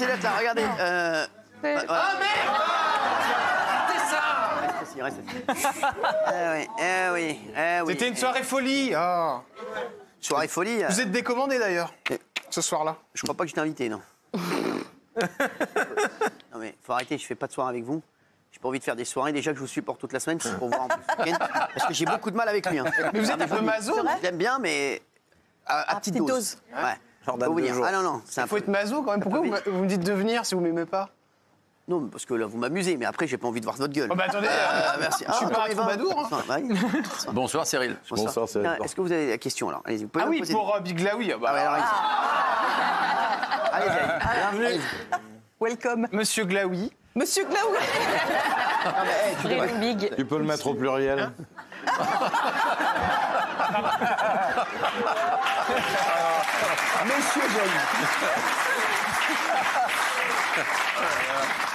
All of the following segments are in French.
Merci d'être là, regardez. Ah, merde! Il reste ici. Oui. C'était une soirée folie. Ah. Soirée folie. Vous êtes décommandé d'ailleurs, ce soir-là. Je crois pas que je t'ai invité, non. Non mais faut arrêter, je fais pas de soirée avec vous. J'ai pas envie de faire des soirées, déjà que je vous supporte toute la semaine, c'est pour voir en plus. Ken, parce que j'ai beaucoup de mal avec lui. Hein. Mais vous êtes un peu maso. Je l'aime bien, mais à petite dose. Ouais. Genre Faut vous dire. Ah non, c'est Il un faut peu... être maso quand même. Pourquoi vous me dites de venir si vous m'aimez pas? Non, parce que là, vous m'amusez, mais après, j'ai pas envie de voir votre gueule. Oh bah attendez, merci. je suis pas un troubadour. Hein. Oui. Bonsoir Cyril. Bonsoir, c'est Tiens, est-ce que vous avez la question alors? Allez-y, vous pouvez Ah me oui, poser pour Big Laoui. Ah ouais, alors, allez-y. Allez-y. Welcome. Monsieur Glaoui. Monsieur Glaoui. Vraiment big. Tu peux le mettre au pluriel. Monsieur Glaoui.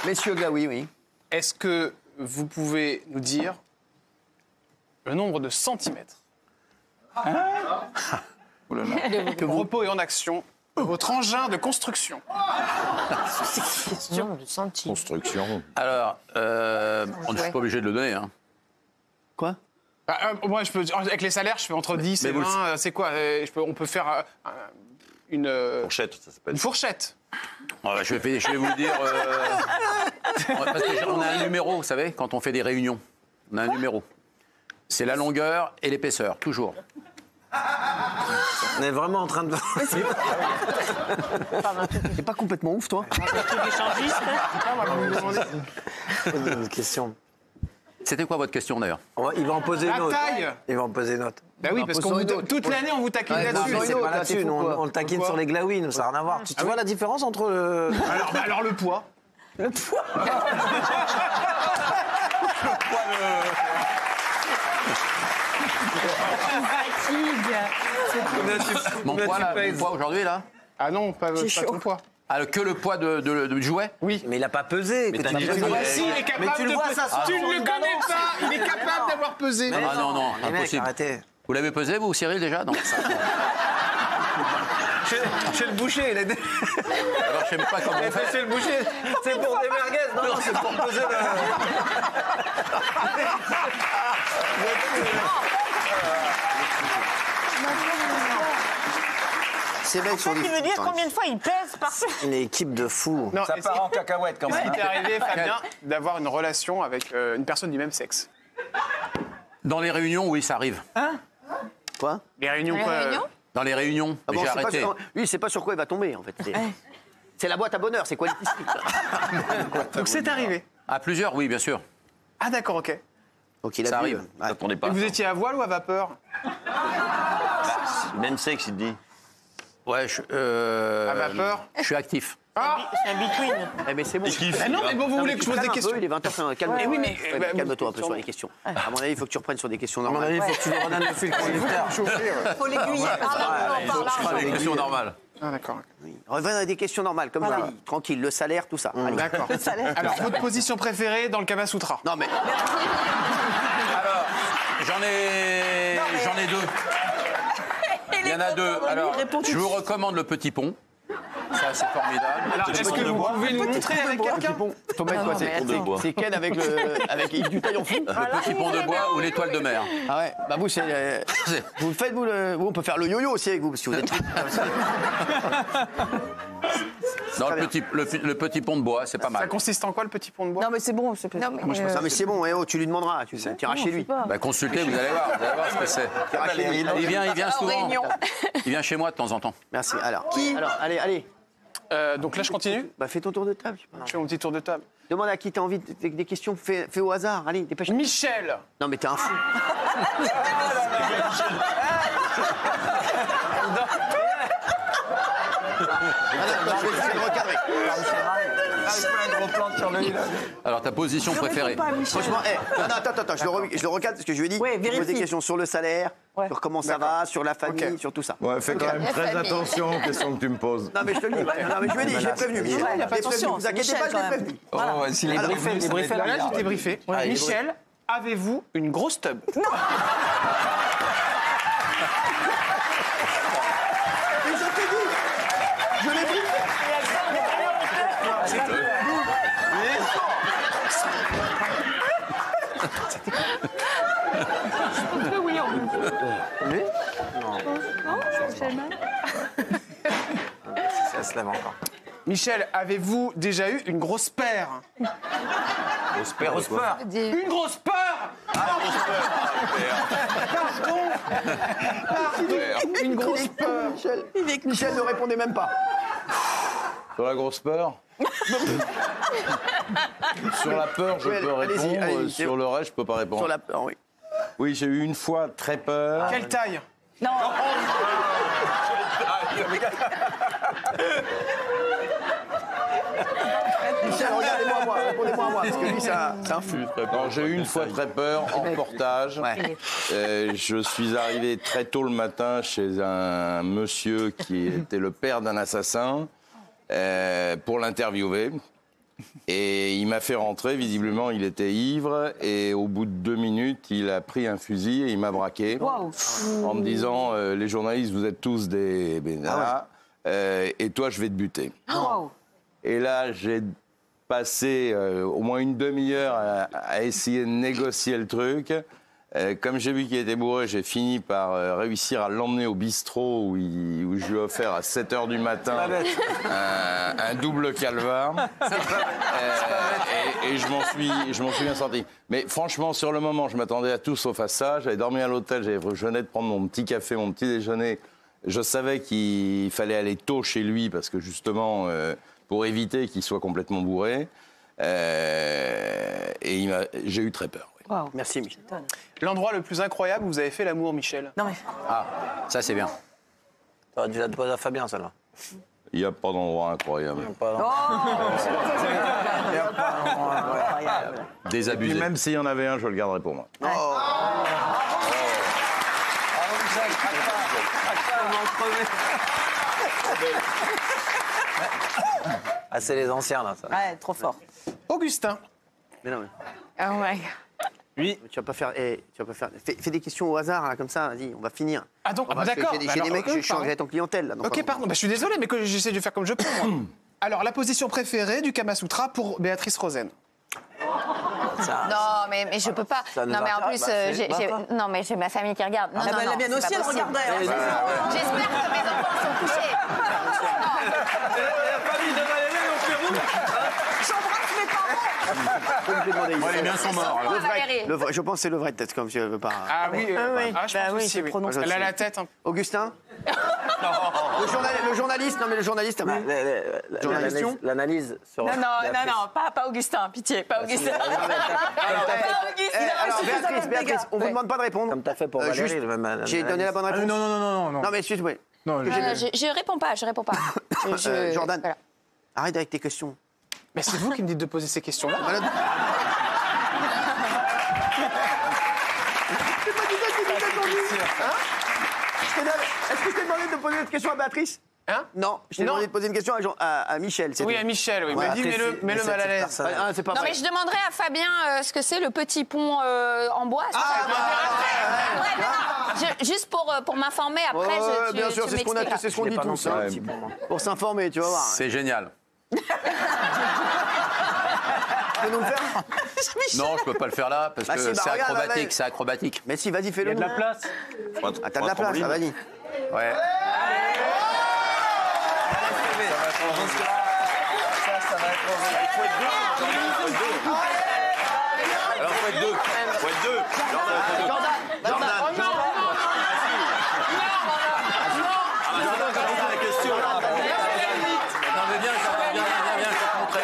Monsieur Glaoui, oui. Est-ce que vous pouvez nous dire le nombre de centimètres que vous repos est en action de votre engin de construction? Question de centime. Construction. Alors, on ne suis pas obligé de le donner. Hein. Quoi? Moi, je peux, avec les salaires, je fais entre 10 et Mais vous 20. C'est quoi on peut faire une Fourchette, ça s'appelle. une fourchette. Je vais vous le dire. Parce qu'on a un numéro, vous savez, quand on fait des réunions. On a un numéro. C'est la longueur et l'épaisseur, toujours. On est vraiment en train de... T'es pas complètement ouf, toi? Une question. C'était quoi votre question d'ailleurs? Il va en poser une La autre. taille. Il va en poser une autre. Bah oui, parce qu'on toute l'année, on vous taquine Ouais, là-dessus. non, C'est une pas autre, là-dessus, là, nous, t'es fou, on le taquine Pourquoi sur les glaouis, ça n'a rien à voir. Tu vois la différence entre le... Alors le poids. Le poids. Mon poids, là, mon poids aujourd'hui, là? Ah non, pas ton poids. Ah, que le poids du jouet? Oui. Mais il n'a pas pesé. Mais que t'as tu dit- dis- Si, il est capable Mais tu le de vois, peser. ça, Tu ne le connais pas. Il est capable d'avoir pesé. Ah non, Les mecs, impossible. arrêtez. Vous l'avez pesé, vous, Cyril, déjà? Non. Chez le boucher, il est... Alors, je sais même pas comment on fait. Chez le boucher, c'est pour des merguez. Non, c'est pour peser le... Ces mecs sont Tu des veux fous, dire quand combien de fois il pèse par Une équipe de fous. Non, Ça est-ce part en cacahuète quand Est-ce même. qu'il t'est arrivé, Fabien, d'avoir une relation avec une personne du même sexe? Dans les réunions, oui, ça arrive. Quoi? Les réunions quoi Dans les réunions, Ah mais bon, j'ai c'est pas arrêté. sur- Lui, il sait pas sur quoi il va tomber, en fait. C'est la boîte à bonheur, c'est quoi Donc c'est arrivé. À plusieurs, oui, bien sûr. Ah d'accord, ok. Donc il a Ça bu, arrive. ouais. Attendez Et pas. vous étiez à voile ou à vapeur? Même sexe, il te dit. Ouais, À vapeur? je suis actif. C'est un between. Eh mais c'est bon. Ah non, mais bon, vous voulez que je pose des questions? Il est 20h, calme-toi. Eh oui, mais- Calme-toi un peu sur les questions. À mon avis, il faut que tu reprennes sur des questions À mon normales. avis, il faut que tu lui redonnes le fil conducteur. Faut l'aiguiller. Des questions normales. Ah d'accord. Reviens à des questions normales, comme je l'ai dit. Tranquille, le salaire, tout ça. Allez. D'accord. Alors, votre position préférée dans le Kama Sutra? Non, mais J'en ai deux. Il y en a deux. Alors, je vous recommande le petit pont. Ça, c'est formidable. Alors, est-ce que vous pouvez nous montrer avec quelqu'un? ton mec, quoi, c'est Ken avec Yves du taillon fou. Le petit pont de bois ou l'étoile de mer. Ah ouais, bah vous, c'est. Vous le faites, vous, on peut faire le yo-yo aussi avec vous, parce que vous êtes. Non, le petit pont de bois, c'est pas Ça mal. consiste en quoi, le petit pont de bois? Non, mais c'est bon. C'est Non, mais c'est bon, tu lui demanderas, tu iras chez lui. Bah, consultez, vous allez voir ce que c'est. Il vient souvent. Il vient chez moi de temps en temps. Merci. Alors, allez. Donc là, je continue. Bah, fais ton tour de table. Je fais mon petit tour de table. Demande à qui t'as envie des questions, fais au hasard. Allez, dépêche. Michel. Non, mais t'es un fou. Je vais le recadrer. Alors, ta position préférée? Franchement, attends, je le recadre parce que je lui ai dit, Ouais, je pose des vérifie. questions sur le salaire, Ouais. sur comment ça va, sur la famille, Ok. sur tout ça. Ouais, fais quand même très attention aux questions que tu me poses. Non, mais je te le dis. Non, mais je lui ai dit, je l'ai prévenu. Michel, Ouais, je l'ai prévenu. attention, Vous inquiétez Michel, pas, je l'ai quand même. prévenu. Oh, s'il est briefé, il est briefé. Là, j'étais briefé. Michel, avez-vous une grosse tub? Mais je te dis, je l'ai briefé. se lève encore. Michel, avez-vous déjà eu une grosse paire? Grosse peur. Une grosse peur. Pardon. Une grosse peur. Michel ne répondait même pas. Sur la grosse peur. Sur la peur, je Ouais, peux allez-y, répondre. allez-y. Sur le reste, je peux pas répondre. Sur la peur, oui. Oui, j'ai eu une fois très peur. Quelle taille? Non, Michel, regardez-moi, moi, répondez-moi à moi, parce que lui, ça influe. Non, j'ai eu une fois très peur en reportage. Ouais. Je suis arrivé très tôt le matin chez un monsieur qui était le père d'un assassin pour l'interviewer. Et il m'a fait rentrer, visiblement il était ivre, et au bout de 2 minutes, il a pris un fusil et il m'a braqué. waouh. En me disant, les journalistes, vous êtes tous des bénards, et toi, je vais te buter. Waouh. Et là, j'ai passé au moins une demi-heure à essayer de négocier le truc. Comme j'ai vu qu'il était bourré, j'ai fini par réussir à l'emmener au bistrot où je lui ai offert à 7h du matin un double calvar. Et je m'en suis bien sorti. Mais franchement, sur le moment, je m'attendais à tout sauf à ça. J'avais dormi à l'hôtel, je venais de prendre mon petit café, mon petit déjeuner. Je savais qu'il fallait aller tôt chez lui parce que justement, pour éviter qu'il soit complètement bourré. Et j'ai eu très peur. Waouh. Merci, Michel. L'endroit le plus incroyable où vous avez fait l'amour, Michel? Non mais. Ah, ça c'est bien. T'aurais dû la poser à Fabien, celle-là. Il n'y a pas d'endroit incroyable. Incroyable. Et Désabusé. puis même s'il y en avait un, je le garderais pour moi. Ah, c'est les anciens, là. Ça. Ouais, trop fort. Augustin. Mais non, mais Oh my lui, tu vas pas faire. Fais des questions au hasard, là, comme ça, vas-y, on va finir. Ah donc, Parce que d'accord. J'ai Bah des alors, mecs, je suis pardon. en clientèle, là. donc, Ok, pardon. pardon. Bah, je suis désolé, mais que j'essaie de faire comme je peux, moi. Alors, la position préférée du Kama Sutra pour Béatrice Rosen? Non, mais je peux pas. Ça nous Non, mais en intéresse, plus, bah, c'est- non, mais j'ai ma famille qui regarde. Non, non, non, la mienne c'est aussi, pas elle possible. regardait. Alors, J'espère que mes enfants sont couchés. j'embrasse mes parents. Faut me demander, Moi, les miens sont morts. alors. Le vrai, Valérie. le vrai, je pense que c'est le vrai, peut-être, comme je veux pas. Ah oui, oui. je Bah pense oui, aussi, c'est oui. prononcé. Elle a la tête un peu. Augustin le journaliste, non mais le journaliste, Bah, Journalistion. L'analyse sur. Non, pas Augustin, pitié, pas Augustin. Pas Augustin, alors, je suis désolée, les Béatrice, gars. on vous demande pas de répondre. Comme t'as fait pour Juste, Valérie, le même. J'ai donné la bonne réponse. Non. Non mais excuse-moi. Non, Je réponds pas, je réponds pas. Jordan, Voilà. arrête avec tes questions. Mais c'est vous qui me dites de poser ces questions-là. Voilà. Est-ce que je t'ai demandé de poser une question à Béatrice? Hein? Non, je t'ai Non. demandé de poser une question à Michel. c'est Oui, tout. à Michel, oui. Voilà, Il m'a dit, mets-le mal à l'aise. Ah, c'est pas Non, vrai. mais je demanderai à Fabien ce que c'est le petit pont en bois. c'est ça Ouais, mais non, juste pour m'informer, après, Ouais, bien sûr, tu c'est ce qu'on a, m'expliqueras. c'est ce qu'on dit tous. hein. Pour s'informer, tu vas voir. C'est génial. Tu peux nous le faire? Non, je peux pas le faire là parce Bah que si, bah c'est regarde, acrobatique, là, c'est acrobatique. Mais si, vas-y, fais-le. Il y a de la place. Ah, t'as de la place, ah, vas-y. Ouais. Alors, faut être deux. Faut être deux. Non mais viens, je te montrer.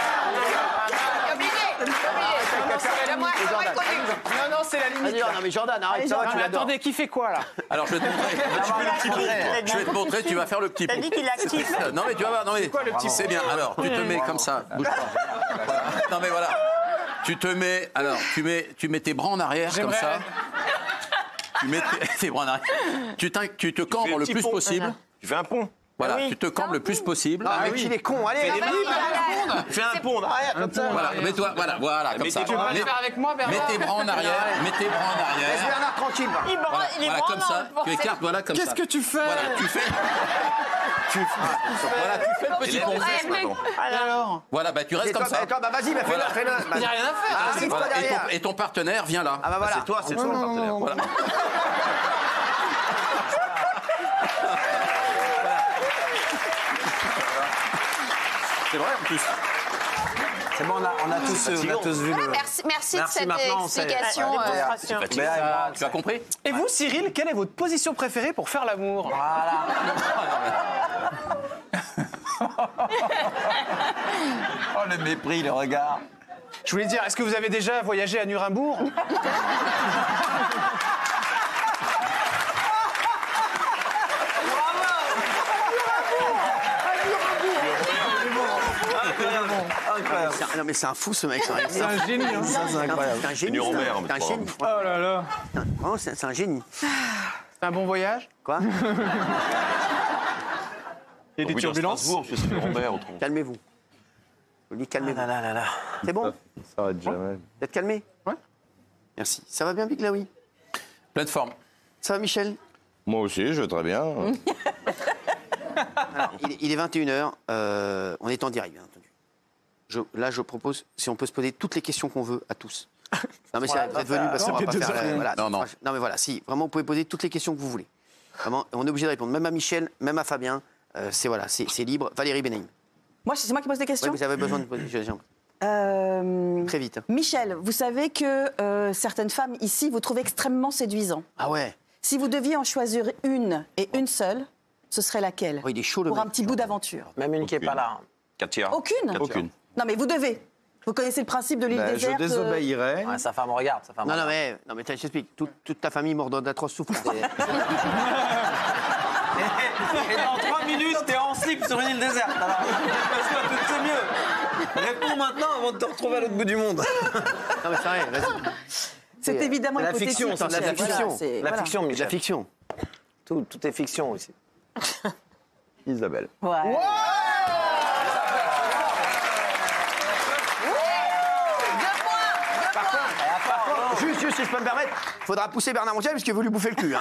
Non, c'est la limite. Vas-y, non, mais Jordan, arrête, ça va, Non, tu mais l'adores. attendez, qui fait quoi, là? Alors je vais te montrer. Je vais te montrer, tu vas faire le petit T'as pont. dit qu'il est actif. Non mais tu vas voir, non mais quoi, le petit c'est bien. Alors tu te mets comme ça. Bouge pas. Voilà. Non mais voilà. Tu te mets, alors tu mets tes bras en arrière comme ça. Tu mets tes bras en arrière. Tu te cambres le plus possible. Tu fais un pont. Voilà, tu te cambres le plus possible. Ah, mais il est con, allez. Fais un pont derrière, comme ça. Voilà, mets-toi, voilà, comme ça. Tu vas le faire avec moi, Bernard? Mets tes bras en arrière, Laisse Bernard tranquille. va. Voilà, Il est voilà, comme ça. vraiment Tu écartes, voilà, comme ça. Qu'est-ce que tu fais? Voilà, tu fais le petit pont. Alors? Voilà, bah tu restes Et comme toi, ça. et toi, bah vas-y, bah fais-le, fais-le. Il n'y a rien à faire. Ah, c'est Voilà, toi derrière. et ton partenaire vient là. Ah bah voilà. C'est toi le partenaire. Voilà. C'est vrai en plus. C'est bon, on a tous vu le... Merci de cette maintenant, explication. Tu as compris? Et vous, Cyril, quelle est votre position préférée pour faire l'amour? Voilà. Oh, le mépris, le regard. Je voulais dire, est-ce que vous avez déjà voyagé à Nurembourg? Non mais c'est un fou ce mec. C'est un génie, hein. C'est incroyable. C'est un génie. C'est un génie. Oh là là. Vraiment, c'est un génie. C'est un bon voyage? Quoi? Il y a des turbulences? Calmez-vous. Je vous dis calmez-vous. Là. C'est bon? Ça arrête jamais. Vous êtes calmé? Ouais. Merci. Ça va bien, Big Laoui? Pleine forme. Ça va, Michel? Moi aussi, je vais très bien. Alors, il est 21h. On est en direct, bien entendu. Là, je propose, si on peut se poser toutes les questions qu'on veut à tous. Non, mais c'est vous êtes venus parce qu'on va pas faire... voilà. Non. Non, mais voilà, si. Vraiment, vous pouvez poser toutes les questions que vous voulez. Vraiment, on est obligé de répondre. Même à Michel, même à Fabien. C'est libre. Valérie Benaïm. C'est moi qui pose des questions. Oui, vous avez besoin de poser des questions. Très vite. Michel, vous savez que certaines femmes ici vous trouvent extrêmement séduisant. Ah ouais? Si vous deviez en choisir une et une seule, ce serait laquelle? Oh, il est chaud, le Pour mec. un petit bout d'aventure. Même une qui est pas là. Katia. Aucune? Aucune. Non, mais vous devez. Vous connaissez le principe de l'île Je déserte. désobéirai. Ouais, sa femme regarde. Non, mais je t'explique. Toute ta famille mort d'atroces souffrances. Et dans 3 minutes, t'es en slip sur une île déserte. Alors, c'est mieux. Réponds maintenant avant de te retrouver à l'autre bout du monde. Non, mais c'est vrai, vas-y. C'est évidemment la hypothétique. fiction, c'est de la Michel. fiction. Voilà, c'est- La voilà. fiction, De Michel. la fiction. Tout est fiction aussi. Isabelle. Ouais. Juste, si je peux me permettre, faudra pousser Bernard Montiel parce qu'il veut lui bouffer le cul. Hein.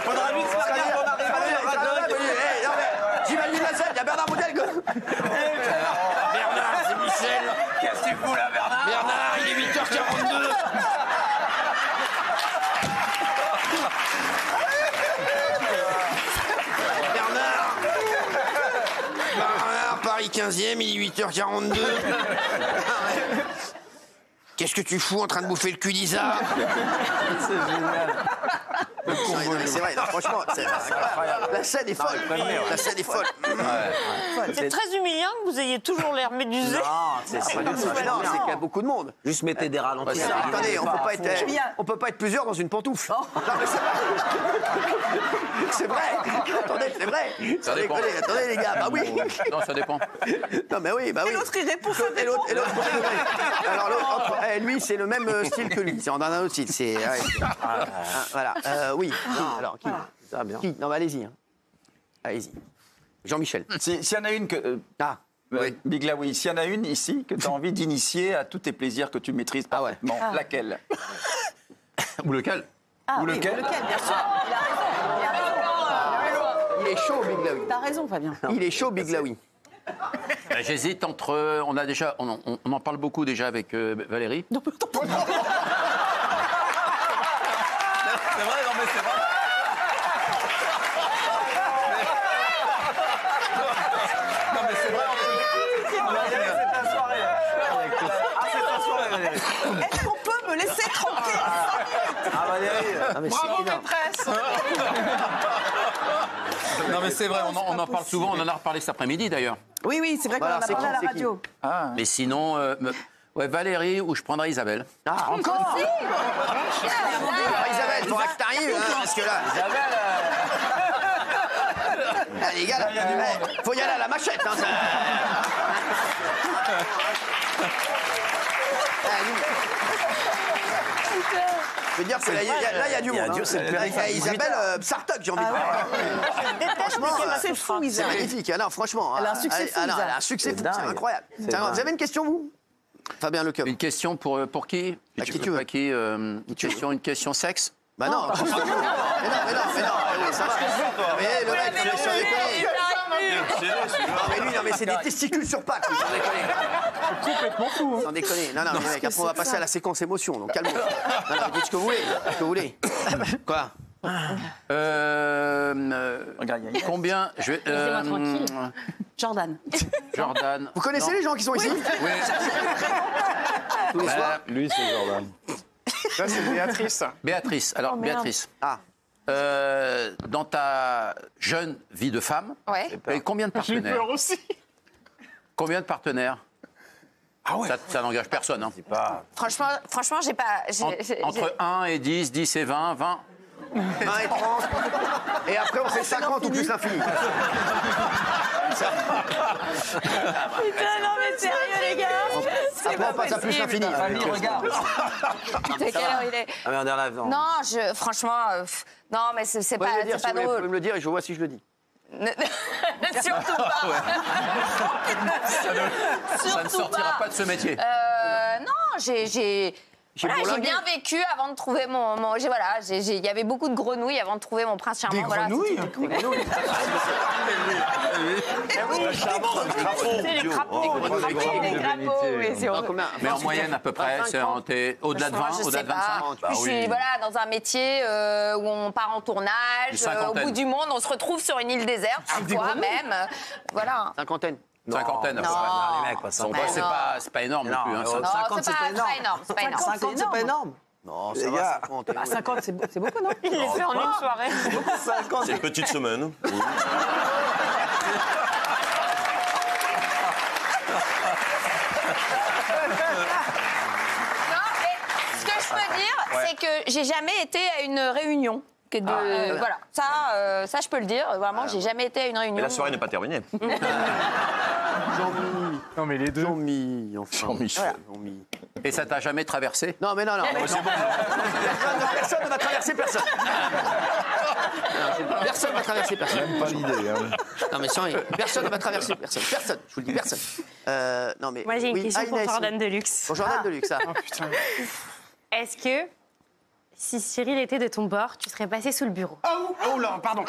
Faudra lui se faire gaffe, on arrive J'imagine la scène, il y a Bernard Montiel. Bernard, c'est Michel. Qu'est-ce que tu fous là, Bernard? Bernard, il est 8h42. Bernard, Paris 15e, il est 8h42. Qu'est-ce que tu fous en train de bouffer le cul d'Isa? C'est génial. C'est vrai, non, franchement, c'est incroyable. La scène est folle. La scène est folle. C'est très humiliant que vous ayez toujours l'air médusé. Non, c'est Non, c'est qu'il y a beaucoup de monde. Juste mettez des ralentis. Attendez, on peut pas être plusieurs dans une pantoufle. Non, mais c'est vrai. Attendez, c'est vrai. Ça dépend. Attendez, les gars, bah oui. Non, ça dépend. Non, mais oui, bah oui. Et l'autre, il répond. Et l'autre, alors l'autre, lui, c'est le même style que lui. C'est dans un autre style. C'est voilà. Oui. Alors qui? Ça va bien. Qui? Non, mais allez-y. Allez-y. Jean-Michel. S'il y en a une que. Ah. Oui. Big Laoui, s'il y en a une ici que tu as envie d'initier à tous tes plaisirs que tu maîtrises Ah ouais. parfaitement, laquelle? Ou lequel? Ah, Ou oui, lequel? bien sûr. Il a raison. Il est chaud, Big Laoui. T'as raison, Fabien. Il est chaud, Big Laoui. J'hésite entre. On en parle beaucoup déjà avec Valérie. C'est vrai, non mais c'est vrai. Non mais c'est vrai. Valérie, c'est ta soirée. C'est ta soirée, Valérie. Est-ce qu'on peut me laisser tranquille? Ah, Valérie. Ah, mais Bravo, c'est énorme. maîtresse. Non mais c'est vrai, on en parle souvent, on en a reparlé cet après-midi d'ailleurs. Oui, c'est vrai qu'on Voilà, en a c'est parlé à qui, la c'est radio. Mais sinon, ouais, Valérie ou je prendrais Isabelle. Ah, encore Alors, Isabelle, faudra que t'arrives, hein, parce que là... Ah, les gars, là, faut y aller à la machette, hein, ça... Je veux dire que là, il y a du monde. Dieu, c'est le périph' à 18 Isabelle Sartok, j'ai envie de dire. Franchement, C'est fou, c'est Isabelle. magnifique. Ah non, franchement. Elle a un succès fou, Ah non, Isa. elle a un succès C'est fou, c'est dingue. incroyable. C'est Tiens, dingue. vous avez une question, vous? Fabien Lecum. Une question pour qui? À qui tu veux. Pas qui, une question sexe? Bah non, mais non, ça va. Mais le mec, c'est sans déconner. Non, mais lui, non, mais c'est des testicules sur pattes, sans déconner. Complètement fou. Sans déconner. Non, mec, après, on va passer à la séquence émotion, donc calme-toi. Non, dites ce que vous voulez. Ce que vous voulez. Quoi? Combien Laissez-moi tranquille. Jordan. Jordan. Vous connaissez les gens qui sont ici Oui. tous les soirs? Lui, c'est Jordan. Là, c'est Béatrice. Béatrice. Alors, Béatrice. Ah. Dans ta jeune vie de femme, Ouais. tu as eu combien de J'ai partenaires? peur aussi. Combien de partenaires? Ah ouais. Ça n'engage personne. Hein. Franchement, j'ai pas. Entre 1 et 10, 10 et 20, 20. 1 et 30. Et après, on fait 50 ou plus l'infini. Putain, non mais sérieux les gars. Après, on passe à plus l'infini. Famille, regarde. C'est quelle heure il est? Ah mais on est en live, non. Non, franchement, non mais c'est Vous pas, pouvez me le dire, c'est si pas vous pouvez drôle. me le dire et je vois si je le dis. Surtout pas. Ça ne sortira pas de ce métier. Non, j'ai bien vécu avant de trouver mon il y avait beaucoup de grenouilles avant de trouver mon prince charmant. Des grenouilles? Des grenouilles. Des crapauds, oui, c'est horrible. Mais en moyenne, à peu près, c'est au-delà de 20, Je au-delà sais de pas. 25. Puis je suis dans un métier où on part en tournage, au cinquantaine. bout du monde, on se retrouve sur une île déserte, parfois même. Voilà. Cinquantaine. Cinquantaine, à peu Non. près. Les mecs, quoi. Bon, bah, c'est pas énorme non plus. Hein, ça. Non, 50, c'est pas énorme. C'est pas énorme. 50, c'est pas énorme. Non, Les ça va, gars. 50. 50, c'est beaucoup, non? Il les fait en une soirée. 50, C'est une petite semaine. Non, mais ce que je peux dire, c'est que j'ai jamais été à une réunion. Voilà, ça je peux le dire. Vraiment, j'ai jamais été à une réunion. Mais la soirée n'est pas terminée. Jean-Mi. Non, mais les deux. Jean-Mi, enfin. Jean-Michel. Jean-Mi. Et ça t'a jamais traversé? Non, mais non. Personne ne va traverser personne. Personne ne va traverser personne. Même pas l'idée. Hein. Non, mais sans personne ne va traverser personne. Personne, je vous le dis, personne. Non, mais. Moi, j'ai une oui, question pour Inès, Jordan Deluxe. Pour Jordan Deluxe, ça. Oh putain. Est-ce que si Cyril était de ton bord, tu serais passé sous le bureau? Oh là, pardon.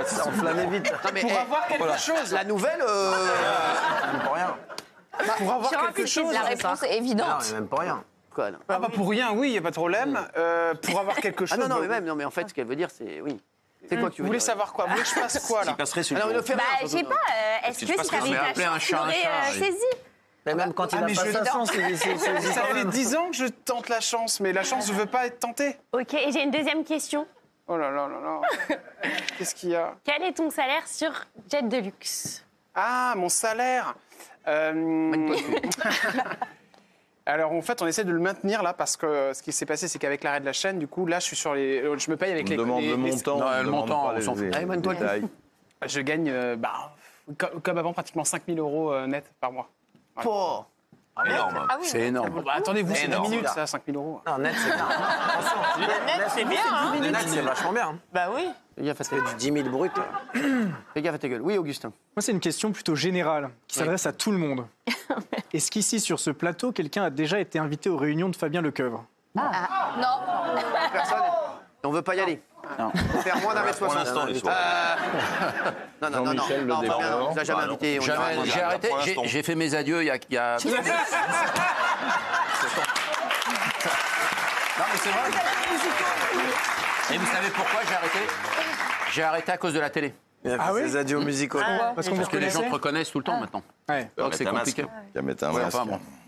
ça enflammait vite. Non, mais, Pour avoir quelque chose. La nouvelle. Même pour rien. Pour avoir Sur un quelque petit, chose. la réponse est Non, évidente. mais même pour rien. Quoi, là Ah bah pour rien, oui, il n'y a pas de problème. Pour avoir quelque chose. Ah non, mais en fait, ce qu'elle veut dire, c'est. Oui. C'est quoi que tu Vous veux voulez dire savoir quoi? Vous voulez que je fasse quoi là? Il passerait sur Ah non, mais ne fais Bah, rien. je sais pas, est-ce que si t'avais eu appeler ta un chance, tu chat un l'aurais chat, oui. saisi? Mais même quand il a mais pas je- sa chance, il Ça fait 10 ans que je tente la chance, mais la chance ne veut pas être tentée. Ok, et j'ai une deuxième question. Oh là là là là. Qu'est-ce qu'il y a? Quel est ton salaire sur Jet Deluxe? Ah, mon salaire. Alors en fait, on essaie de le maintenir là parce que ce qui s'est passé, c'est qu'avec l'arrêt de la chaîne, du coup, là, je me paye avec On demande le montant. Non, on le demande montant, pas on les- s'en fout. les Allez, mène-toi le détails. Je gagne, comme avant, pratiquement 5 000 euros net par mois. Oh. énorme. Ah oui. C'est énorme. Bah, attendez-vous, c'est 10 Énorme. minutes ça, 5 000 euros. Non, net, c'est bien. Net, c'est bien, hein? Net, c'est vachement bien. Bah oui. Fais gaffe à ta C'est du 10 000 brut. Fais gaffe à ta gueule. Oui, Augustin. Moi, c'est une question plutôt générale qui s'adresse à tout le monde. Est-ce qu'ici, sur ce plateau, quelqu'un a déjà été invité aux réunions de Fabien Lecoeuvre? Non. Personne. On veut pas y aller. Non. Faut faire moins d'un mètre Pour 60. l'instant, les soirées. Non. Jean-Michel Le Non, Fabien, Dévoreur. on ne l'a jamais Ah, non. invité. on Jamais, ira- j'ai arrêté, pour l'instant. j'ai fait mes adieux il y a... Non, mais c'est vrai. Et vous savez pourquoi j'ai arrêté? J'ai arrêté à cause de la télé. Il a fait ses adieux musicaux. Parce qu'on vous Parce que les gens te reconnaissait reconnaissent tout le temps maintenant. Ouais. Donc c'est mettre un compliqué. Il va mettre un Ouais, masque. enfin, bon.